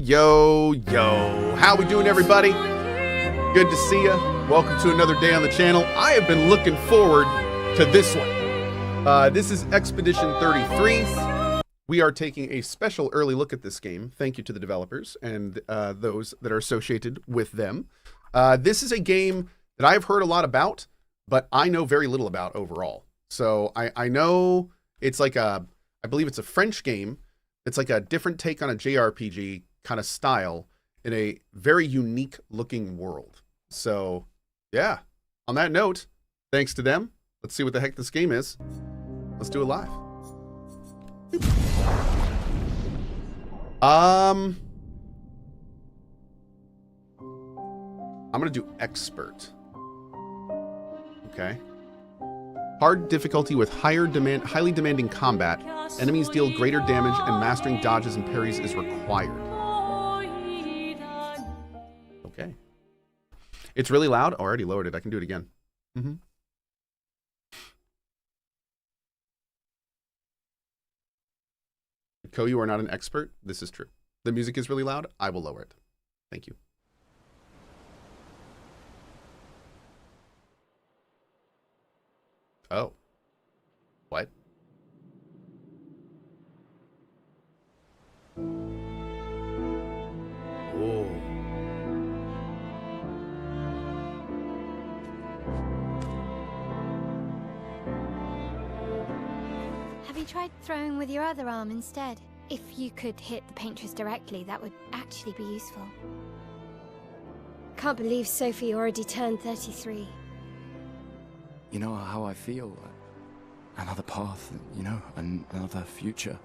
Yo. How we doing, everybody? Good to see you. Welcome to another day on the channel. I have been looking forward to this one. This is Expedition 33. We are taking a special early look at this game. Thank you to the developers and those that are associated with them. This is a game that I've heard a lot about, but I know very little about overall. So I know it's like I believe it's a French game. It's like a different take on a JRPG kind of style in a very unique looking world. So yeah, on that note, thanks to them. Let's see what the heck this game is. Let's do it live. I'm gonna do expert. Okay. Hard difficulty with highly demanding combat. Enemies deal greater damage and mastering dodges and parries is required. Okay. It's really loud. Oh, I already lowered it. I can do it again. Cohh, you are not an expert. This is true. The music is really loud. I will lower it. Thank you. Oh. What? Oh. Have you tried throwing with your other arm instead? If you could hit the paintress directly, that would actually be useful. Can't believe Sophie already turned 33. You know how I feel? Another path, you know, another future.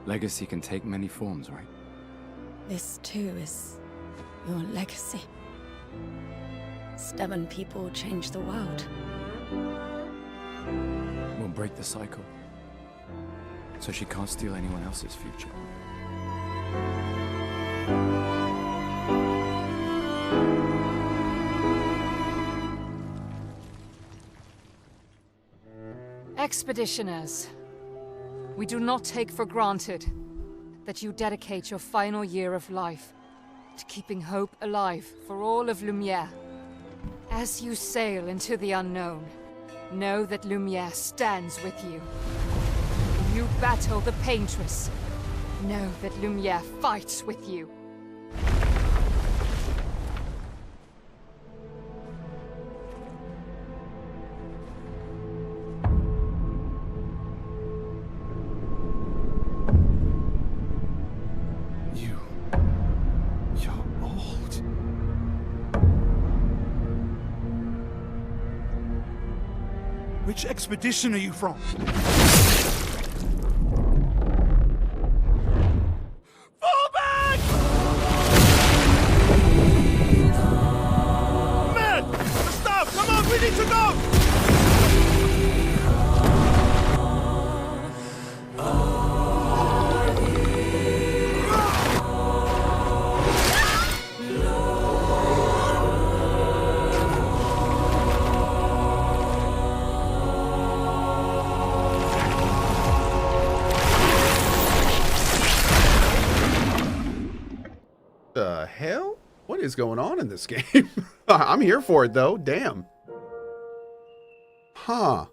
Legacy can take many forms, right? This too is your legacy. Stubborn people change the world. We'll break the cycle, so she can't steal anyone else's future. Expeditioners, we do not take for granted that you dedicate your final year of life to keeping hope alive for all of Lumiere. As you sail into the unknown, know that Lumiere stands with you. When you battle the Paintress, know that Lumiere fights with you. Which expedition are you from? Fall back! Men! Stop! Come on, we need to go! The hell? What is going on in this game? I'm here for it though. Damn. Huh.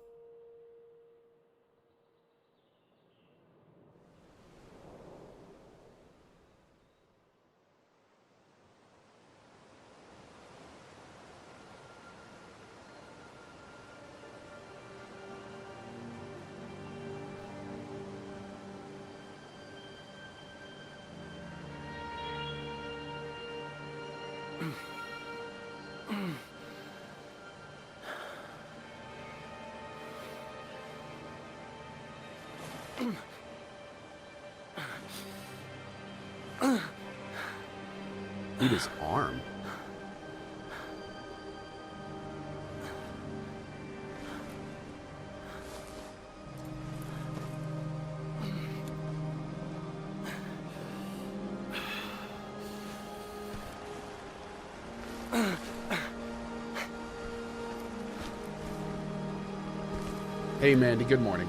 Dude, his arm. Hey, Mandy, good morning.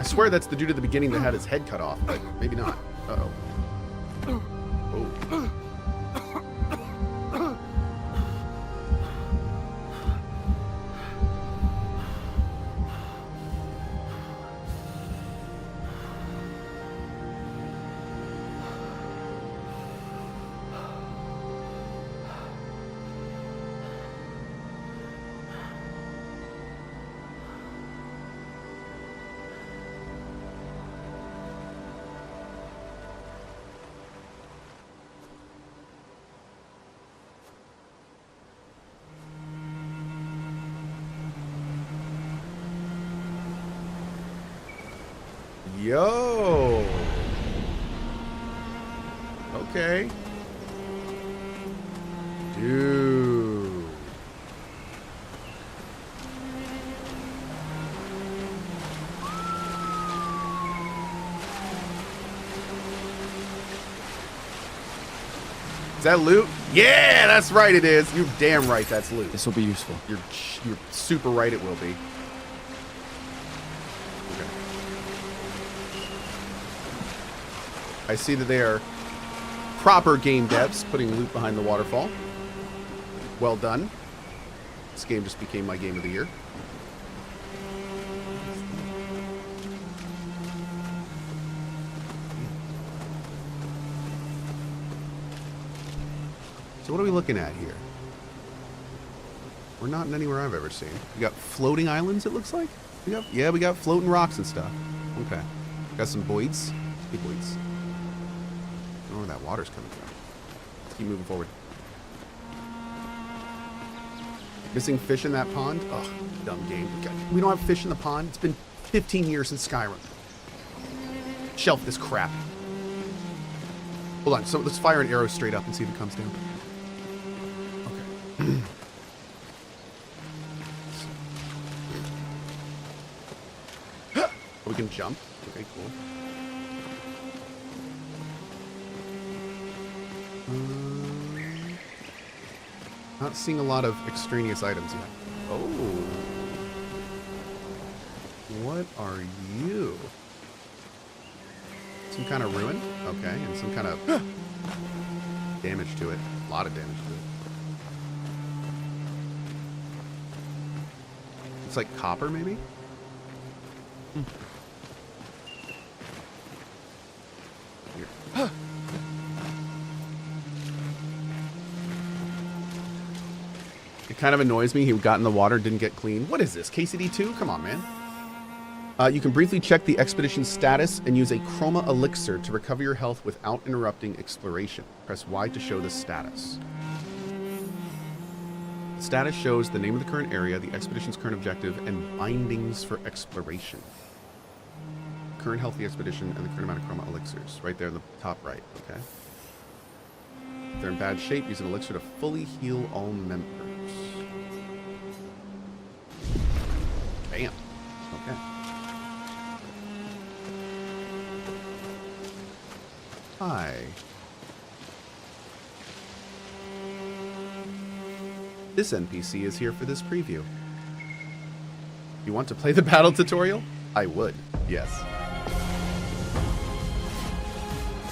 swear that's the dude at the beginning that had his head cut off, but maybe not. Uh-oh. Oh. Yo. Okay. Dude. Is that loot? Yeah, that's right it is. You're damn right that's loot. This will be useful. You're super right it will be. I see that they are proper game devs putting loot behind the waterfall. Well done. This game just became my game of the year. So what are we looking at here? We're not in anywhere I've ever seen. We got floating islands, it looks like? We got floating rocks and stuff. Okay. Got some buoys. Big buoys. I don't know where that water's coming from. Let's keep moving forward. Missing fish in that pond? Ugh, dumb game. We don't have fish in the pond. It's been 15 years since Skyrim. Shelf this crap. Hold on, so let's fire an arrow straight up and see if it comes down. Okay. We can jump. Okay, cool. Not seeing a lot of extraneous items yet. Oh. What are you? Some kind of ruin? Okay, and some kind of damage to it. A lot of damage to it. It's like copper, maybe? Here. It kind of annoys me. He got in the water, didn't get clean. What is this? KCD2? Come on, man. You can briefly check the expedition status and use a chroma elixir to recover your health without interrupting exploration. Press Y to show the status. The status shows the name of the current area, the expedition's current objective, and bindings for exploration. Current healthy expedition and the current amount of chroma elixirs. Right there in the top right, okay? If they're in bad shape, use an elixir to fully heal all members. Bam. Okay. Hi. This NPC is here for this preview. You want to play the battle tutorial? I would, yes.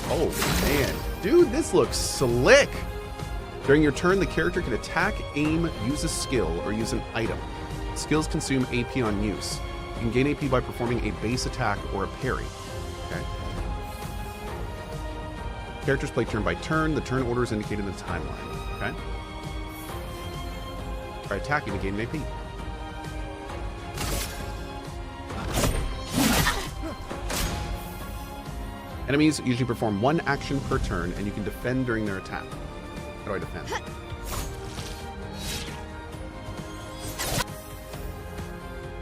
Oh, man. Dude, this looks slick. During your turn, the character can attack, aim, use a skill, or use an item. Skills consume AP on use. You can gain AP by performing a base attack or a parry. Okay. Characters play turn by turn. The turn order is indicated in the timeline. Okay. By attacking to gain an AP. Enemies usually perform one action per turn, and you can defend during their attack. How do I defend?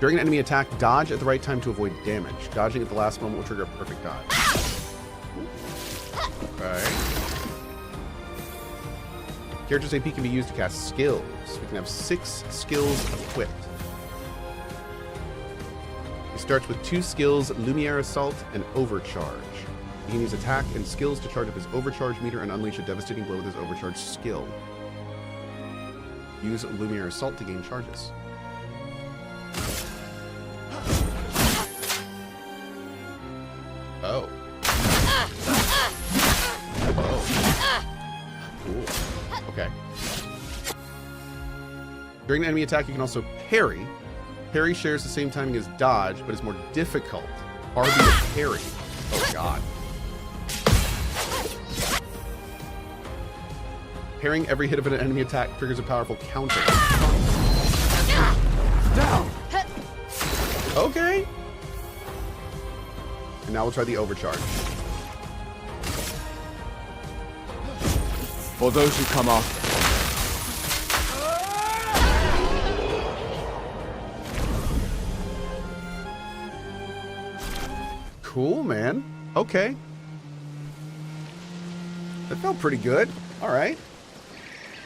During an enemy attack, dodge at the right time to avoid damage. Dodging at the last moment will trigger a perfect dodge. Okay. Character's AP can be used to cast skills. We can have 6 skills equipped. It starts with 2 skills, Lumiere Assault and Overcharge. He can use attack and skills to charge up his overcharge meter and unleash a devastating blow with his overcharge skill. Use Lumiere Assault to gain charges. Oh. Cool. Okay. During an enemy attack, you can also parry. Parry shares the same timing as dodge, but is more difficult. RB to parry. Oh, God. Parrying every hit of an enemy attack triggers a powerful counter. Down. Okay. And now we'll try the overcharge. For those who come after. Cool, man. Okay. That felt pretty good. All right.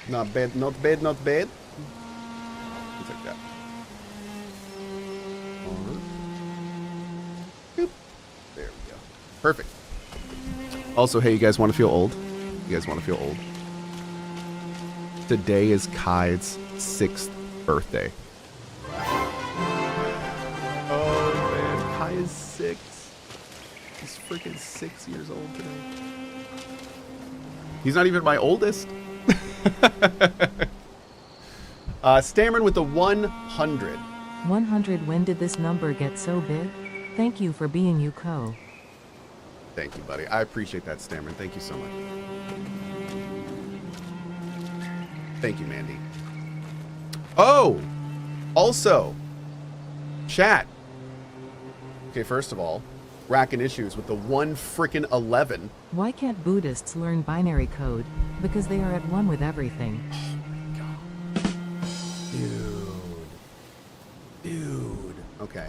Not bad, not bad, not bad. I'll take that. Boop. There we go. Perfect. Also, hey, you guys want to feel old? You guys want to feel old? Today is Kai's 6th birthday. Oh, man. Kai is 6. He's freaking 6 years old today. He's not even my oldest. Stammering with the 100. 100. When did this number get so big? Thank you for being you, Cohh. Thank you, buddy. I appreciate that, Stammering. Thank you so much. Thank you, Mandy. Oh! Also, chat. Okay, first of all, racking issues with the 1 frickin' 11. Why can't Buddhists learn binary code? Because they are at one with everything. Dude. Okay.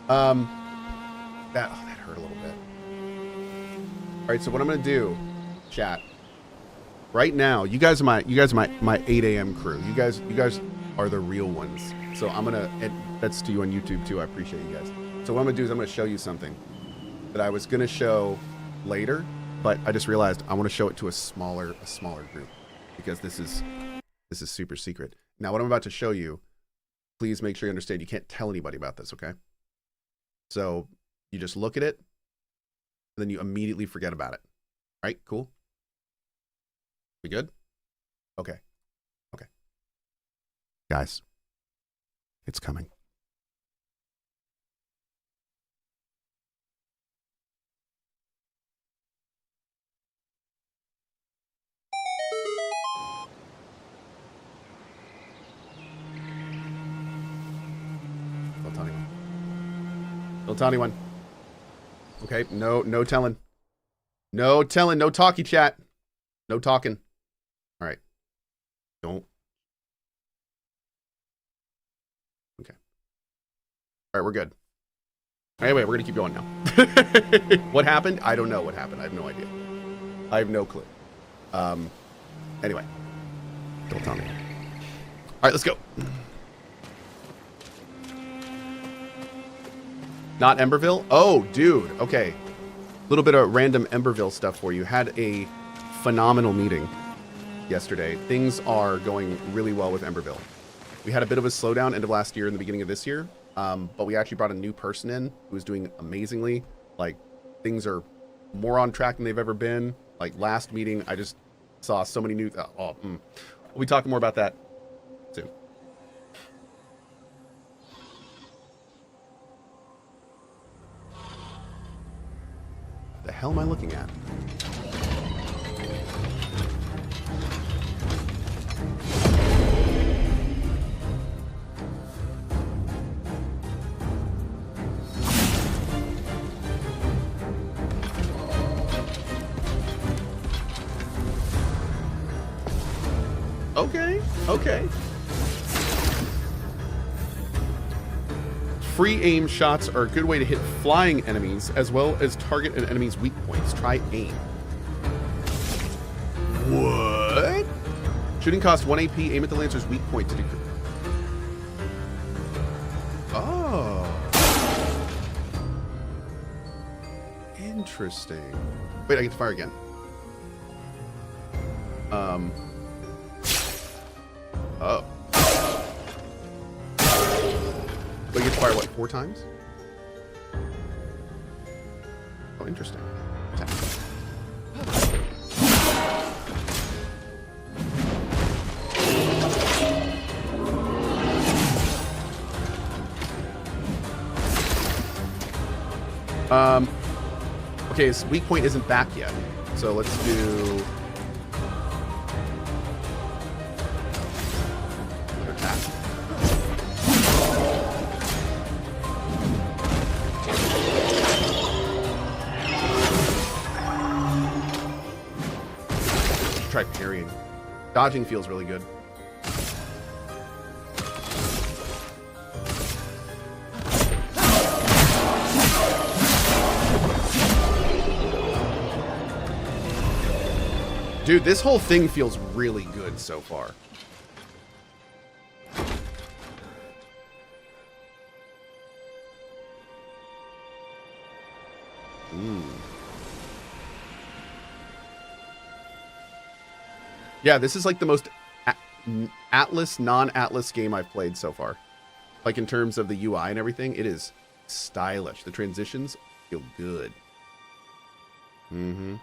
That hurt a little bit. All right, so what I'm gonna do, chat. Right now, you guys are my 8 a.m. crew. You guys are the real ones. So I'm gonna. That's to you on YouTube too. I appreciate you guys. So what I'm gonna do is I'm gonna show you something that I was gonna show later, but I just realized I want to show it to a smaller group because this is super secret. Now, what I'm about to show you, please make sure you understand you can't tell anybody about this, okay? So you just look at it, and then you immediately forget about it. Right? Cool? We good? Okay. Okay. Guys, it's coming. Don't tell anyone. Don't tell anyone. Okay, no telling. No telling, no talkie chat. No talking. All right. Don't. Okay. All right, we're good. Anyway, we're going to keep going now. What happened? I don't know what happened. I have no idea. I have no clue. Anyway. Don't tell me. All right, let's go. Not Emberville? Oh, dude. Okay. A little bit of random Emberville stuff for you. Had a phenomenal meeting yesterday. Things are going really well with Emberville. We had a bit of a slowdown end of last year and the beginning of this year, but we actually brought a new person in who is doing amazingly. Like, things are more on track than they've ever been. Like, last meeting, I just saw so many new... We'll be talking more about that soon. The hell am I looking at? Okay. Free aim shots are a good way to hit flying enemies as well as target an enemy's weak points. Try aim. What? Shooting costs 1 AP. Aim at the Lancer's weak point to decrease. Oh. Interesting. Wait, I get to fire again. Oh. But you get to fire, what, 4 times? Oh, interesting. Okay, his weak point isn't back yet. So let's do another attack. Try parrying. Dodging feels really good. Dude, this whole thing feels really good so far. Yeah, this is like the most Atlas, non-Atlas game I've played so far. Like in terms of the UI and everything, it is stylish. The transitions feel good. Mm-hmm.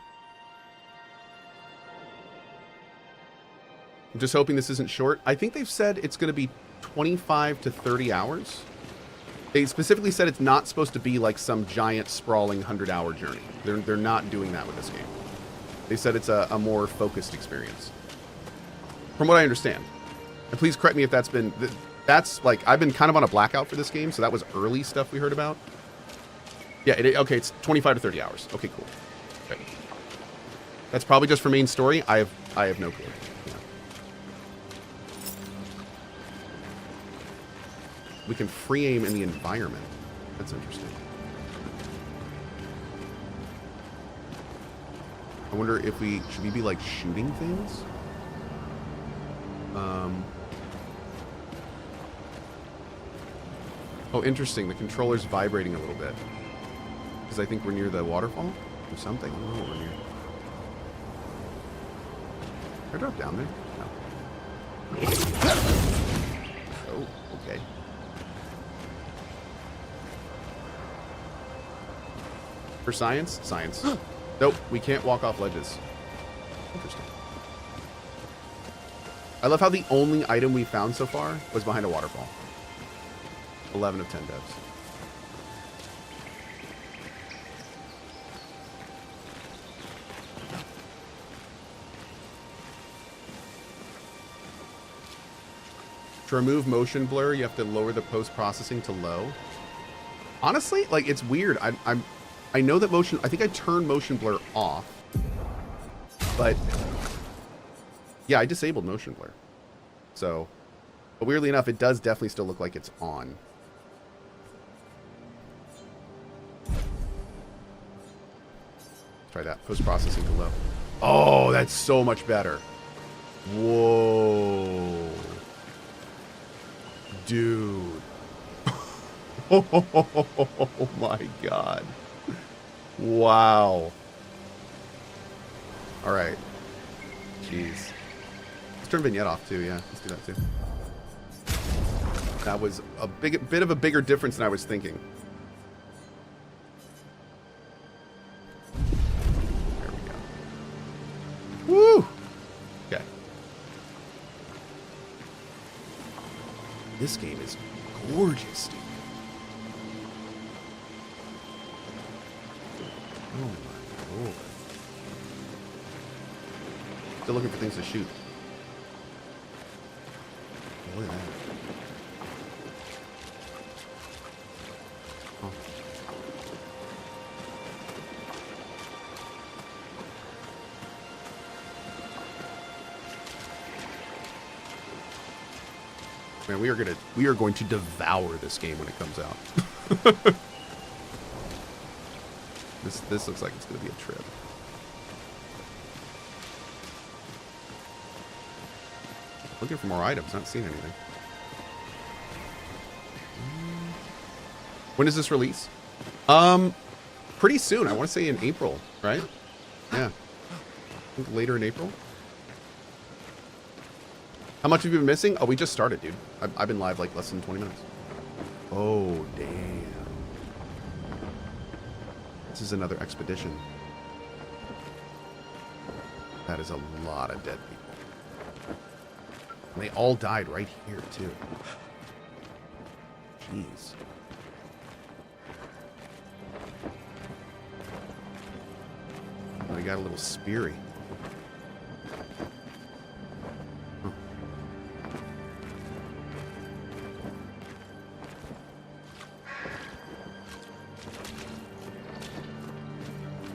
I'm just hoping this isn't short. I think they've said it's going to be 25 to 30 hours. They specifically said it's not supposed to be like some giant sprawling 100-hour journey. They're not doing that with this game. They said it's a more focused experience. From what I understand. And please correct me if that's been... That's like... I've been kind of on a blackout for this game, so that was early stuff we heard about. Yeah, okay, it's 25 to 30 hours. Okay, cool. Okay. That's probably just for main story. I have no clue. Yeah. We can free aim in the environment. That's interesting. I wonder if should we be like shooting things? Oh, interesting. The controller's vibrating a little bit. Because I think we're near the waterfall or something. I don't know what we're near. Can I drop down there? No. Oh, okay. For science? Science. Nope, we can't walk off ledges. Interesting. I love how the only item we found so far was behind a waterfall. 11 of 10 devs. To remove motion blur, you have to lower the post-processing to low. Honestly, like, it's weird. I know that motion... I think I turned motion blur off. But... yeah, I disabled motion blur. So... but weirdly enough, it does definitely still look like it's on. Try that. Post-processing to low. Oh, that's so much better. Whoa. Dude. Oh my god. Wow. Alright. Jeez. Let's turn vignette off too, yeah. Let's do that too. That was a bit of a bigger difference than I was thinking. There we go. Woo! Okay. This game is gorgeous, dude. Oh my lord. Still looking for things to shoot. Look at that. Oh. Man, we are going to devour this game when it comes out. This looks like it's going to be a trip. Looking for more items, not seeing anything. When does this release? Pretty soon. I want to say in April, right? Yeah. I think later in April. How much have you been missing? Oh, we just started, dude. I've been live like less than 20 minutes. Oh, damn. This is another expedition. That is a lot of dead people. And they all died right here, too. Jeez. Oh, he got a little speary. Huh.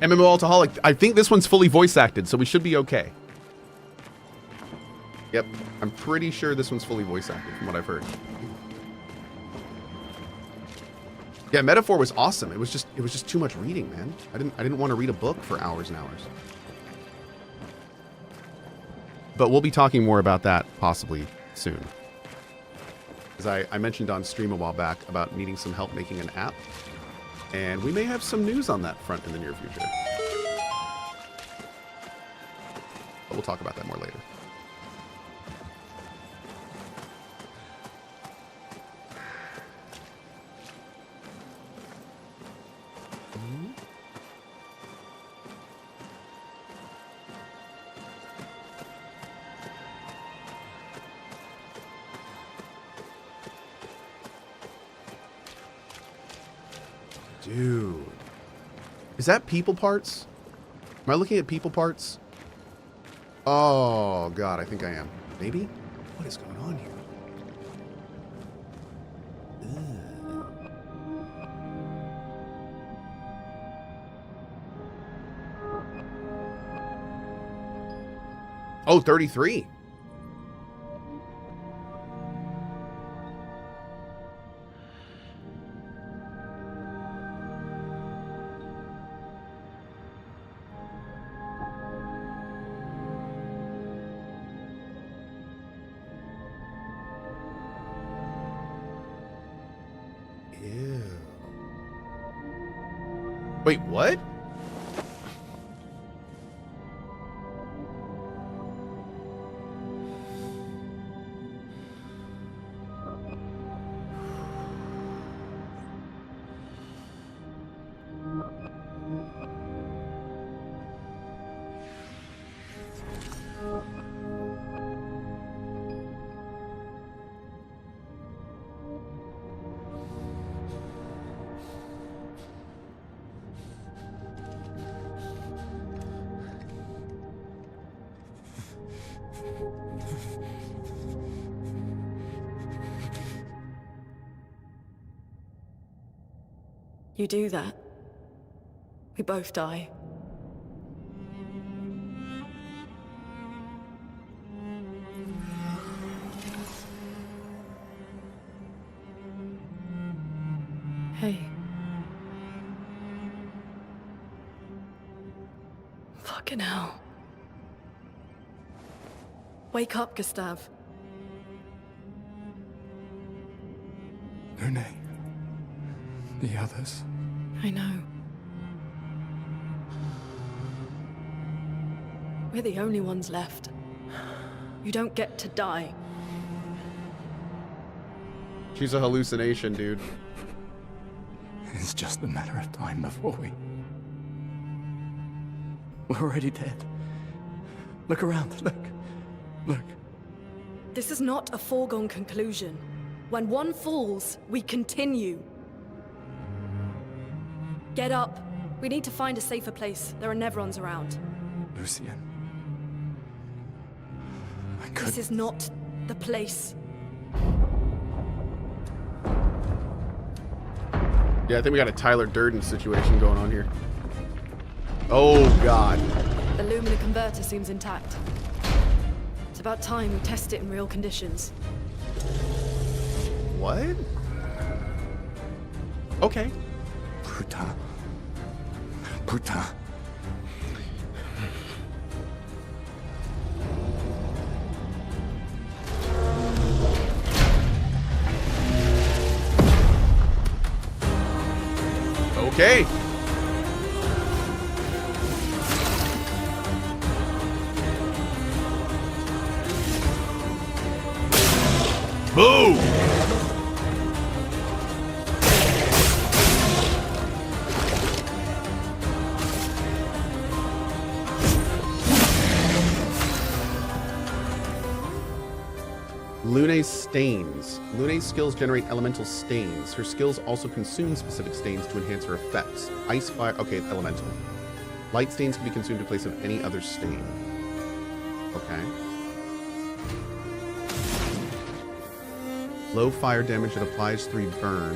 MMO Alcoholic. I think this one's fully voice acted, so we should be okay. Yep, I'm pretty sure this one's fully voice acted from what I've heard. Yeah, Metaphor was awesome. It was just too much reading, man. I didn't want to read a book for hours and hours. But we'll be talking more about that possibly soon. Because I mentioned on stream a while back about needing some help making an app. And we may have some news on that front in the near future. But we'll talk about that more later. Dude. Is that people parts? Am I looking at people parts? Oh, God, I think I am. Maybe? What is going on here? Ugh. Oh, 33. Wait, what? You do that, we both die. Hey. Fucking hell. Wake up, Gustav. Lune. The others. I know. We're the only ones left. You don't get to die. She's a hallucination, dude. It's just a matter of time before we're already dead. Look around, look. This is not a foregone conclusion. When one falls, we continue. Get up. We need to find a safer place. There are Nevrons around. Lucian. This is not the place. Yeah, I think we got a Tyler Durden situation going on here. Oh, God. The Lumina converter seems intact. It's about time we test it in real conditions. What? Okay. Putain. Okay. Boom. Lune's stains. Lune's skills generate elemental stains. Her skills also consume specific stains to enhance her effects. Ice, fire. Okay, elemental. Light stains can be consumed in place of any other stain. Okay. Low fire damage that applies 3 burn.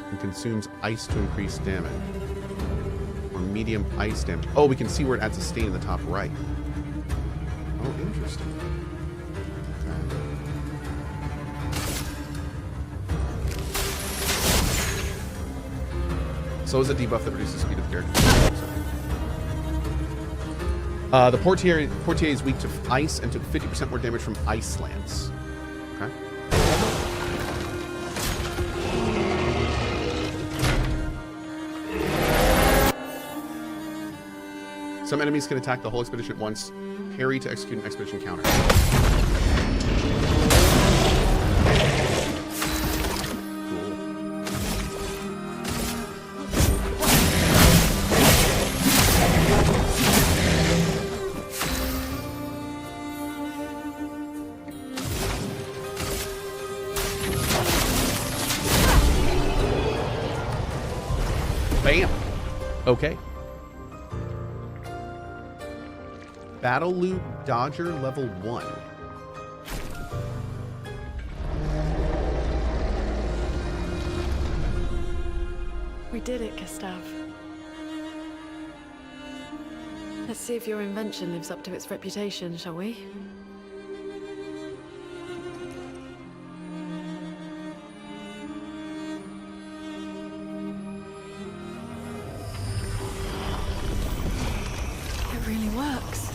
And consumes ice to increase damage. Or medium ice damage. Oh, we can see where it adds a stain in the top right. Oh, interesting. Okay. So is a debuff that reduces the speed of the character. The Portier is weak to ice and took 50% more damage from ice lance. Okay. Some enemies can attack the whole expedition at once. Parry to execute an expedition counter. Bam. Okay. Battle Loop Dodger level 1. We did it, Gustav. Let's see if your invention lives up to its reputation, shall we? It really works.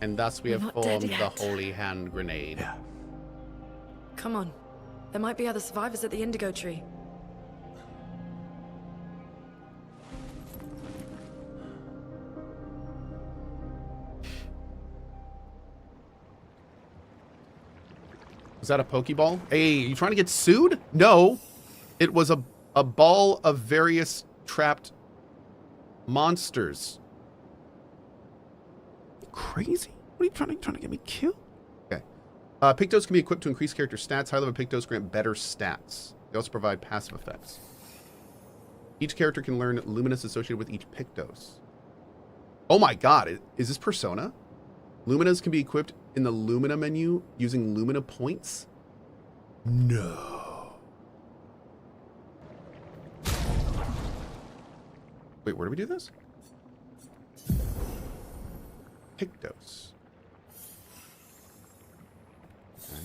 And thus we We're have not dead formed the yet. Holy Hand Grenade. Yeah. Come on. There might be other survivors at the Indigo Tree. Was that a Pokeball? Hey, you trying to get sued? No. It was a ball of various trapped monsters. Crazy? What are you trying to get me killed? Okay. Pictos can be equipped to increase character stats. High level Pictos grant better stats. They also provide passive effects. Each character can learn Luminous associated with each Pictos. Oh my god, is this Persona? Luminas can be equipped in the Lumina menu using Lumina points? No. Wait, where do we do this? Pictos. Okay.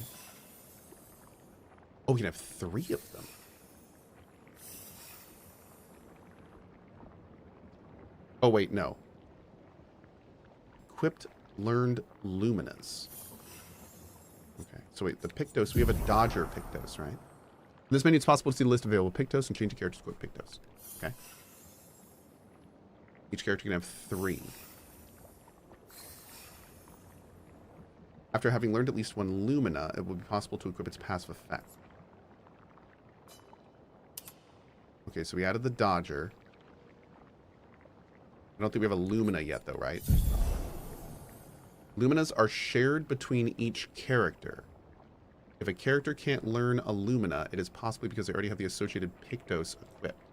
Oh, we can have 3 of them. Oh, wait, no. Equipped learned Luminas. Okay, so wait, the Pictos, we have a Dodger Pictos, right? In this menu, it's possible to see the list of available Pictos and change the character's equipped Pictos. Okay. Each character can have 3. After having learned at least 1 Lumina, it will be possible to equip its passive effect. Okay, so we added the Dodger. I don't think we have a Lumina yet, though, right? Luminas are shared between each character. If a character can't learn a Lumina, it is possibly because they already have the associated Pictos equipped.